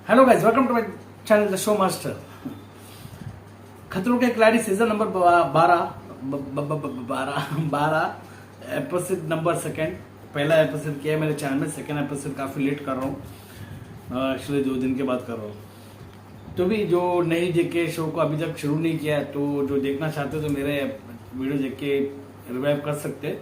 Hello guys, welcome to my channel the show master. Khatron ke Khiladi season number 12 episode number second. पहला एपिसोड किया है मेरे चैनल में, सेकंड एपिसोड काफी लेट कर रहा हूँ, एक्चुअली 2 दिन के बाद कर रहा हूँ। तो भी जो नहीं देखे शो को अभी तक शुरू नहीं किया है, तो जो देखना चाहते हो तो मेरे वीडियो देख के रिवाइव कर सकते हैं,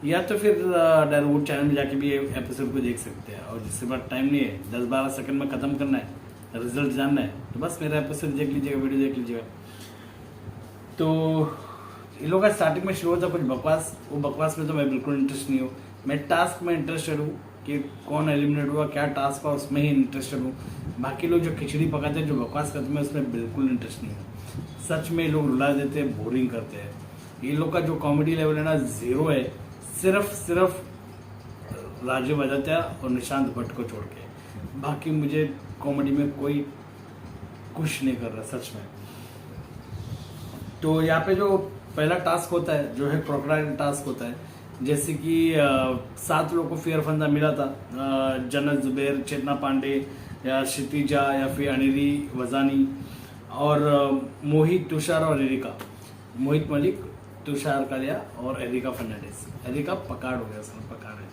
या तो फिर डायरेक्ट चैनल में जाके भी एपिसोड को देख सकते हैं। और जिससे बात टाइम नहीं है, 10-12 सेकंड में खत्म करना है, रिजल्ट जानना है, तो बस मेरा एपिसोड देख लीजिएगा, वीडियो देख लीजिएगा। तो इन लोगों का स्टार्टिंग में शुरू होता कुछ बकवास, वो बकवास में तो मैं बिल्कुल इंटरेस्ट नहीं हूँ। मैं टास्क में इंटरेस्टेड हूँ कि कौन एलिमिनेट हुआ, क्या टास्क हुआ, उसमें ही इंटरेस्टेड हूँ। बाकी लोग जो खिचड़ी पकाते हैं, जो बकवास करते हैं, उसमें बिल्कुल इंटरेस्ट नहीं है। सच में लोग रुला देते हैं, बोरिंग करते हैं। ये लोग का जो कॉमेडी लेवल है ना, 0 है। सिर्फ राजू बजात्या और निशांत भट्ट को छोड़ के बाकी मुझे कॉमेडी में कोई कुछ नहीं कर रहा सच में। तो यहाँ पे जो पहला टास्क होता है, जो है क्रोकोडाइल टास्क होता है, जैसे कि 7 लोगों को फेयर फंदा मिला था, जन्नत जुबैर, चेतना पांडे या क्षितिजा या फिर अनिरी वजानी और मोहित, तुषार और एरिका। मोहित मलिक, तुषार कालिया और एरिका फर्नांडिस। एरिका पकाड़ हो गया, उसमें पकाड़ है।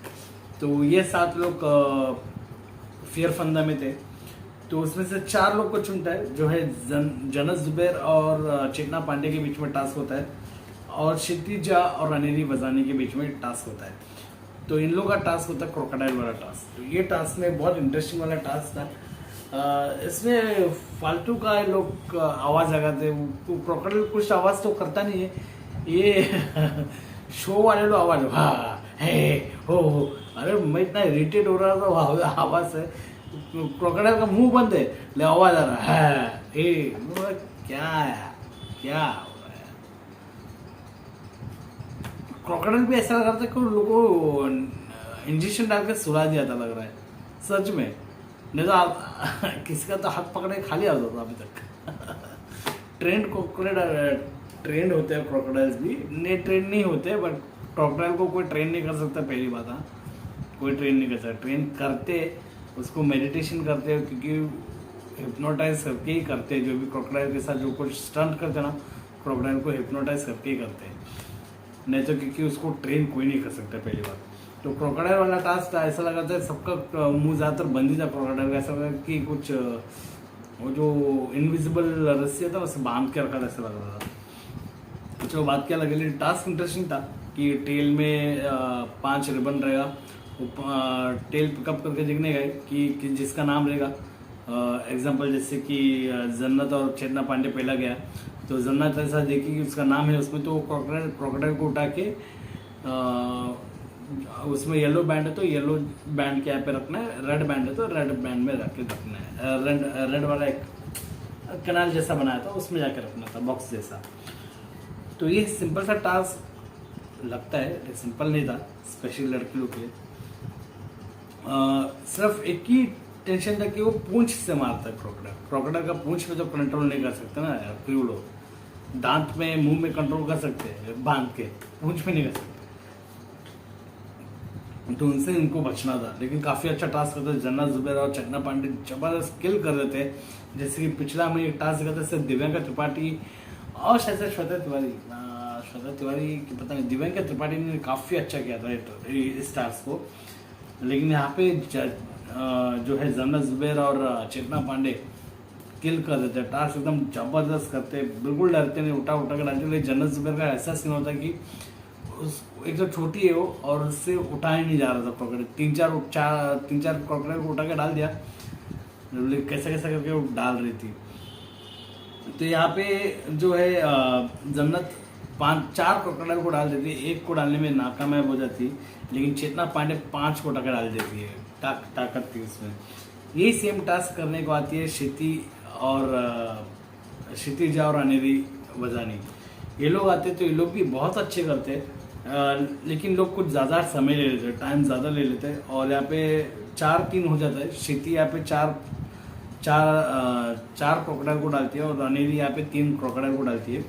तो ये 7 लोग फेयर फंदा में थे। तो उसमें से 4 लोग को चुनता है, जो है जन्नत जुबैर और चेतना पांडे के बीच में टास्क होता है, और क्षितिजा और अनिरी वजानी के बीच में टास्क होता है। तो इन लोगों का टास्क होता है क्रोकोडाइल वाला टास्क। तो ये टास्क में बहुत इंटरेस्टिंग वाला टास्क था। इसमें फालतू का लोग आवाज लगाते हैं। वो क्रोकोडाइल कुछ आवाज तो करता नहीं है, ये शो वाले लोग आवाज हाँ हे हो। अरे मैं इतना इरिटेट हो रहा था आवाज से। क्रोकोडाइल का मुंह बंद है, ले आवाज आ रहा है क्या है, क्या हो रहा है। क्रोकोडाइल भी ऐसा लग रहा था कि लोगों को इंजेक्शन डाल के सुला दिया था, लग रहा है सच में। नहीं तो आप किसी का तो हाथ पकड़े खाली आ जाता अभी तक। ट्रेंड होते हैं क्रोकोडाइल्स भी, ने ट्रेन नहीं होते, बट क्रोकोडाइल को कोई ट्रेन नहीं कर सकता। पहली बात, हाँ, कोई ट्रेन नहीं कर सकता। ट्रेन करते उसको मेडिटेशन करते हैं, क्योंकि हिप्नोटाइज करके ही करते हैं। जो भी क्रोकोडाइल के साथ जो कुछ स्टंट करते हैं ना, क्रोकोडाइल को हिप्नोटाइज करके ही करते हैं, नहीं तो क्योंकि उसको ट्रेन कोई नहीं कर सकता पहली बात। तो क्रोकोडाइल वाला टास्क था, ऐसा लगा था सबका मुंह ज़्यादातर बंद ही था क्रोकोडाइल का। ऐसा लगा कि कुछ वो जो इनविजिबल रस्सी था उसे बांध के रखा था, ऐसा लग रहा था। चलो बात क्या लगे, लेकिन टास्क इंटरेस्टिंग था कि टेल में 5 रिबन रहेगा। वो टेल पिकअप करके देखने गए कि जिसका नाम रहेगा, एग्जांपल जैसे कि जन्नत और चेतना पांडे पहला गया, तो जन्नत ऐसा देखी कि उसका नाम है उसमें, तो क्रोकोडाइल को उठा के उसमें येलो बैंड है तो येलो बैंड के यहाँ पे रखना है, रेड बैंड है तो रेड बैंड में रख के रखना है। रेड वाला एक कनाल जैसा बनाया था, उसमें जाके रखना था, बॉक्स जैसा। तो ये सिंपल सा टास्क लगता है, सिंपल नहीं था, स्पेशल लड़की लोग के लिए। सिर्फ एक ही टेंशन था कि वो पूंछ से मारता है क्रोकोडाइल का पूंछ में तो कंट्रोल नहीं कर सकते ना क्रू लोग। दांत में, मुंह में कंट्रोल कर सकते हैं बांध के, पूंछ में नहीं कर सकते। तो उनसे इनको बचना था, लेकिन काफी अच्छा टास्क करते। जन्नत जुबैर और चेतना पांडे जबरदस्त किल कर रहे थे। जैसे कि पिछला में एक टास्क करते थे, दिव्यांका त्रिपाठी और शायद श्वेता तिवारी की पता नहीं, दिव्यांका त्रिपाठी ने काफी अच्छा किया था इस टास्क को। लेकिन यहाँ पे जो है जन्नत जुबैर और चेतना पांडे किल कर देते। टास्क एकदम जबरदस्त करते, बिल्कुल डरते नहीं, उठा के डालते। लेकिन जन्नत जुबैर का ऐसा सीन होता है कि एक तो छोटी है वो, और उससे उठाया नहीं जा रहा था क्रोकोडाइल। 3-4 क्रोकोडाइल को उठा के डाल दिया, कैसा करके वो डाल रही थी। तो यहाँ पे जो है जन्नत 4 क्रोकोडाइल को डाल देती है, 1 को डालने में नाकामयाब हो जाती है, लेकिन चेतना पांडे 5 को उठा के डाल देती है। ताकत थी उसमें। यही सेम टास्क करने को आती है क्षितिजा और अनिरी वजानी। ये लोग आते तो ये लोग भी बहुत अच्छे करते, लेकिन लोग कुछ ज़्यादा समय ले लेते, टाइम ज़्यादा ले लेते, और यहाँ पे 4-3 हो जाता है। क्षिति यहाँ पे चार क्रोकोडाइल को डालती है, और अनिरी यहाँ पे 3 क्रोकोडाइल को डालती है।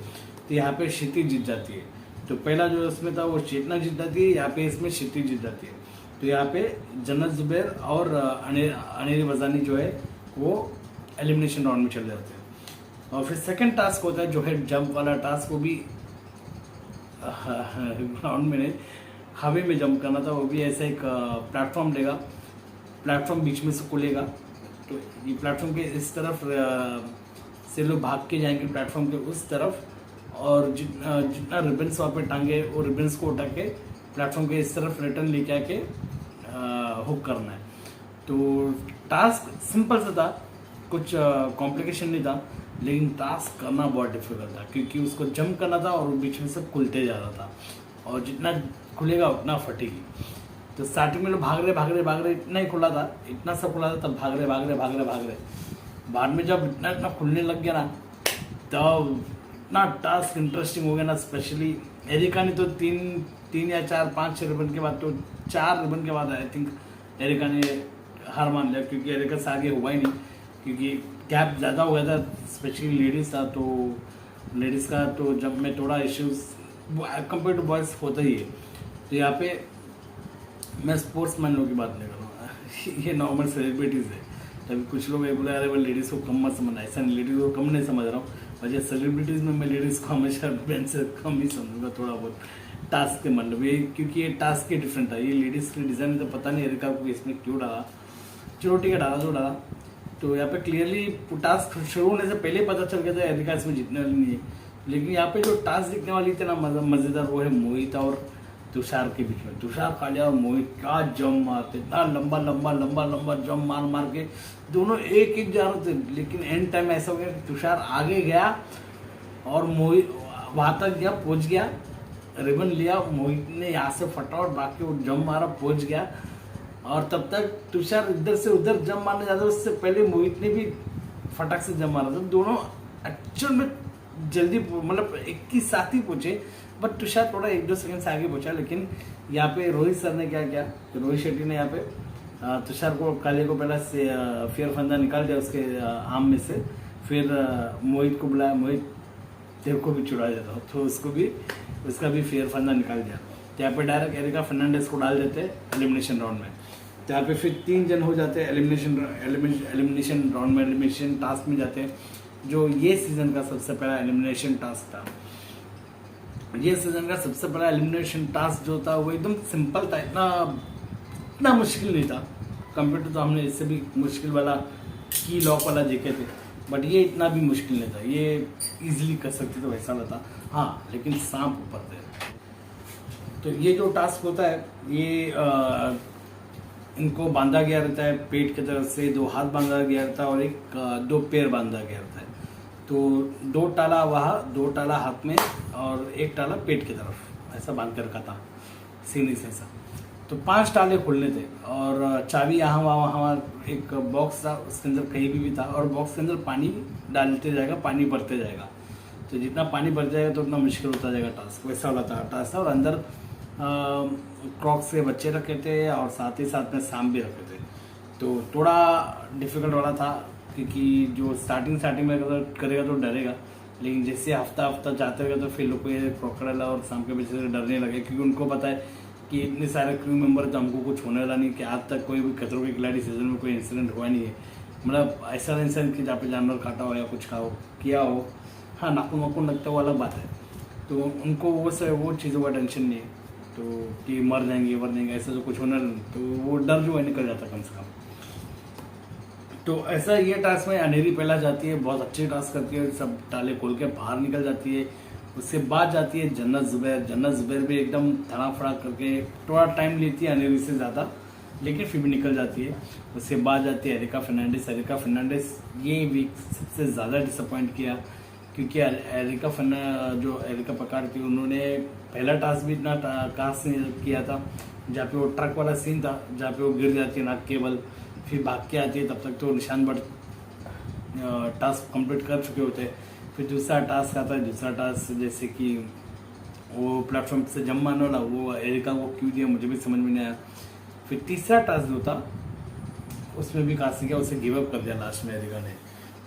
तो यहाँ पे क्षिति जीत जाती है। तो पहला जो इसमें था वो चेतना जीत जाती है, यहाँ पे इसमें क्षिति जीत जाती है। तो यहाँ पे जन्नत जुबैर और अनिरी वजानी जो है वो एलिमिनेशन राउंड में चले जाते हैं। और फिर सेकंड टास्क होता है जो है जंप वाला टास्क, वो भी ग्राउंड में नहीं, हवा में जंप करना था। वो भी ऐसा एक प्लेटफॉर्म लेगा, प्लेटफॉर्म बीच में से खुलेगा, तो ये प्लेटफॉर्म के इस तरफ से लोग भाग के जाएंगे प्लेटफॉर्म के उस तरफ, और जितना रिबन्स वहाँ पे टांगे वो रिबन्स को उठा के प्लेटफॉर्म के इस तरफ रिटर्न लेके आके हुक करना है। तो टास्क सिंपल सा था, कुछ कॉम्प्लिकेशन नहीं था, लेकिन टास्क करना बहुत डिफिकल्ट था क्योंकि उसको जंप करना था और बीच में से खुलते जा रहा था, और जितना खुलेगा उतना फटेगी। तो स्टार्टिंग में लोग भाग रहे इतना ही खुला था, इतना सब खुला था, तब भाग रहे। बाद में जब इतना खुलने लग गया ना, तब इतना टास्क इंटरेस्टिंग हो गया ना। स्पेशली एरिका ने तो तीन या चार 5 रिबन के बाद, तो 4 रिबन के बाद आई थिंक एरिका ने हार मान लिया, क्योंकि एरिका से आगे हुआ ही नहीं, क्योंकि गैप ज़्यादा हो गया था। स्पेशली लेडीज़ था, तो लेडीज़ का तो जब में थोड़ा इश्यूज कंपेयर टू बॉयज़ होता ही है। तो यहाँ पे मैं स्पोर्ट्स मैन लोगों की बात नहीं कर रहा हूँ ये नॉर्मल सेलिब्रिटीज़ है। तभी कुछ लोग ये बोले अरे वो लेडीज़ को कम मत समझना, ऐसा नहीं, लेडीज़ को कम नहीं समझ रहा हूँ, वजह सेलिब्रिटीज़ में मैं लेडीज़ को हमेशा बेंच से कम ही समझूंगा थोड़ा बहुत टास्क के मतलब ये, क्योंकि ये टास्क के डिफरेंट था। ये लेडीज़ के डिज़ाइन तो पता नहीं एरिका को इसमें क्यों डाला, चलो ठीक है डाला जो डाला। तो यहाँ पे क्लियरली टास्क शुरू होने से पहले पता चल गया था एरिका इसमें जीतने वाली नहीं है, लेकिन यहाँ पे जो टास्क जीतने वाली थी ना मज़ेदार, वो है मोहित और तुषार के बीच में। तुषार कालिया और मोहित क्या जंप मारते, इतना लंबा जंप मार के दोनों एक जा रहे थे, लेकिन एंड टाइम ऐसा हो गया कि तुषार आगे गया और मोहित वहाँ तक गया, पहुँच गया, रिबन लिया, मोहित ने यहाँ से फटाफट बाकी वो जंप मारा, पहुँच गया, और तब तक तुषार इधर से उधर जंप मारने जाता, उससे पहले मोहित ने भी फटाक से जंप मारा था। दोनों एक्चुअल में जल्दी मतलब एक ही साथ ही पहुंचे, बट तुषार थोड़ा 1-2 सेकंड से आगे पहुंचा। लेकिन यहाँ पे रोहित सर ने क्या किया, रोहित शेट्टी ने यहाँ पे तुषार को काले को पहला से फेयर फंदा निकाल दिया उसके आर्म में से, फिर मोहित को बुलाया, मोहित तेरे को भी चुरा देता, तो उसका भी फेयर फंदा निकाल दिया। तो यहाँ पे डायरेक्ट एरिका फर्नांडिस को डाल देते एलिमिनेशन राउंड में। तो यहाँ पे फिर 3 जन हो जाते हैं एलिमिनेशन राउंड में, एलिमिनेशन टास्क में जाते हैं, जो ये सीजन का सबसे पहला एलिमिनेशन टास्क था। ये सीजन का सबसे बड़ा एलिमिनेशन टास्क जो था वो एकदम सिंपल था, इतना मुश्किल नहीं था कंपेयर टू, तो हमने इससे भी मुश्किल वाला की लॉक वाला देखे थे, बट ये इतना भी मुश्किल नहीं था, ये इजीली कर सकते थे वैसा वाला था। हाँ, लेकिन सांप ऊपर थे। तो ये जो टास्क होता है ये इनको बांधा गया रहता है पेट की तरफ से, 2 हाथ बांधा गया रहता है और 2 पैर बांधा गया रहता है। तो 2 टाला वहाँ, 2 टाला हाथ में और 1 टाला पेट की तरफ, ऐसा बांध कर रखा था सीढ़ी से ऐसा। तो 5 टाले खोलने थे और चाबी यहाँ वहाँ एक बॉक्स था, उसके अंदर कहीं भी था, और बॉक्स के अंदर पानी डालते जाएगा, पानी भरते जाएगा। तो जितना पानी भर जाएगा तो उतना मुश्किल होता जाएगा टास्क, वैसा वाला था टास्क था। और अंदर क्रॉक्स के बच्चे रखे थे और साथ ही साथ में सांप भी रखे थे। तो थोड़ा डिफिकल्ट वाला था, क्योंकि जो स्टार्टिंग में अगर करेगा तो डरेगा, लेकिन जैसे हफ्ता जाते हुए तो फिर लोग को ये क्रोकोडाइल और सांप के बच्चे से डरने लगे, क्योंकि उनको पता है कि इतने सारे क्रू मेंबर तो हमको कुछ होने वाला नहीं, कि आज तक कोई भी खतरों के खिलाड़ी सीजन में कोई इंसिडेंट हुआ नहीं है, मतलब ऐसा इंसिडेंट कि जहाँ पे जानवर काटा हो या कुछ किया हो। हाँ, नाखून वाखून लगता हुआ अलग बात है, तो उनको वो चीज़ों का टेंशन नहीं है, तो कि मर जाएंगे ऐसा तो कुछ होना नहीं, तो वो डर जो है निकल जाता कम से कम। तो ऐसा ये टास्क में अनेरी पहला जाती है, बहुत अच्छी टास्क करती है, सब टाले खोल के बाहर निकल जाती है। उसके बाद जाती है जन्नत जुबैर भी एकदम धड़ाफड़ा करके थोड़ा टाइम लेती है अनेरी से ज़्यादा, लेकिन फिर भी निकल जाती है। उसके बाद जाती है एरिका फर्नांडिस ये वीक सबसे ज़्यादा डिसअपॉइंट किया, क्योंकि एरिका पकार थी, उन्होंने पहला टास्क भी इतना खास किया था, जहाँ पे वो ट्रक वाला सीन था, जहाँ पे वो गिर जाती है नाक केबल, फिर भाग के आती है, तब तक तो निशान भट्ट टास्क कंप्लीट कर चुके होते हैं। फिर दूसरा टास्क आता है, दूसरा टास्क जैसे कि वो प्लेटफॉर्म से जंप मारने वाला, वो एरिका को क्यों दिया मुझे भी समझ में नहीं आया। फिर तीसरा टास्क जो था उसमें भी काशी किया, उसे गिव अप कर दिया लास्ट में एरिका ने।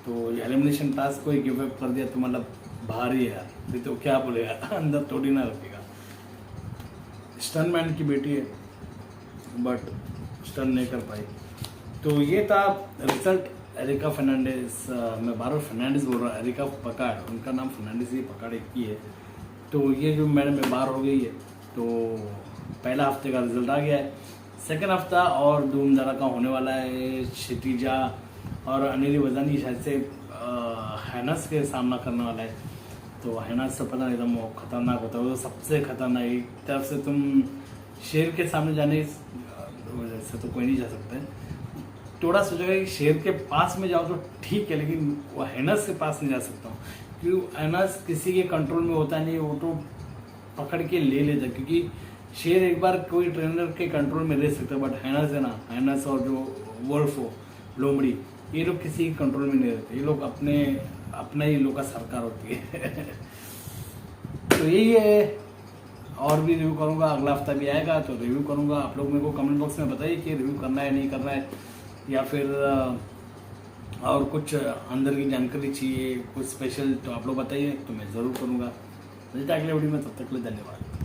तो एलिमिनेशन टास्क को ही गिव अप कर दिया, तो मतलब भारी है यार, फिर तो क्या बोलेगा अंदर थोड़ी ना रखेगा। स्टनमैन की बेटी है बट स्टन नहीं कर पाई। तो ये था रिजल्ट एरिका फर्नांडिस, मैं बार बार फर्नांडिस बोल रहा हूँ, एरिका पकाड़, उनका नाम फर्नांडिस ही पकाड़ एक ही है। तो ये जो मैडम बीमार हो गई है, तो पहला हफ्ते का रिजल्ट आ गया है। सेकंड हफ्ता और धूम धड़ाका होने वाला है। क्षितिजा और अनिल वजानी शायद से हैनस के सामना करने वाला है। तो हैनस से पता नहीं एकदम वो खतरनाक होता है, वो सबसे खतरनाक। एक तरफ से तुम शेर के सामने जाने से तो कोई नहीं जा सकता है, थोड़ा सोचेगा कि शेर के पास में जाओ तो ठीक है, लेकिन वो हैनस के पास नहीं जा सकता हूँ, क्योंकि हैनस किसी के कंट्रोल में होता नहीं, वो तो पकड़ के ले लेता, क्योंकि शेर एक बार कोई ट्रेनर के कंट्रोल में रह सकता है, बट हैनस है ना, हैनस और जो वोल्फ हो, लोमड़ी, ये लोग किसी के कंट्रोल में नहीं रहते, ये लोग अपने ही लोग का सरकार होती है। तो यही है, और भी रिव्यू करूँगा, अगला हफ्ता भी आएगा तो रिव्यू करूँगा। आप लोग मेरे को कमेंट बॉक्स में बताइए कि रिव्यू करना है नहीं करना है, या फिर और कुछ अंदर की जानकारी चाहिए कुछ स्पेशल, तो आप लोग बताइए, तो मैं ज़रूर करूँगा। मिलते हैं अगले वीडियो में, तब तक के लिए धन्यवाद।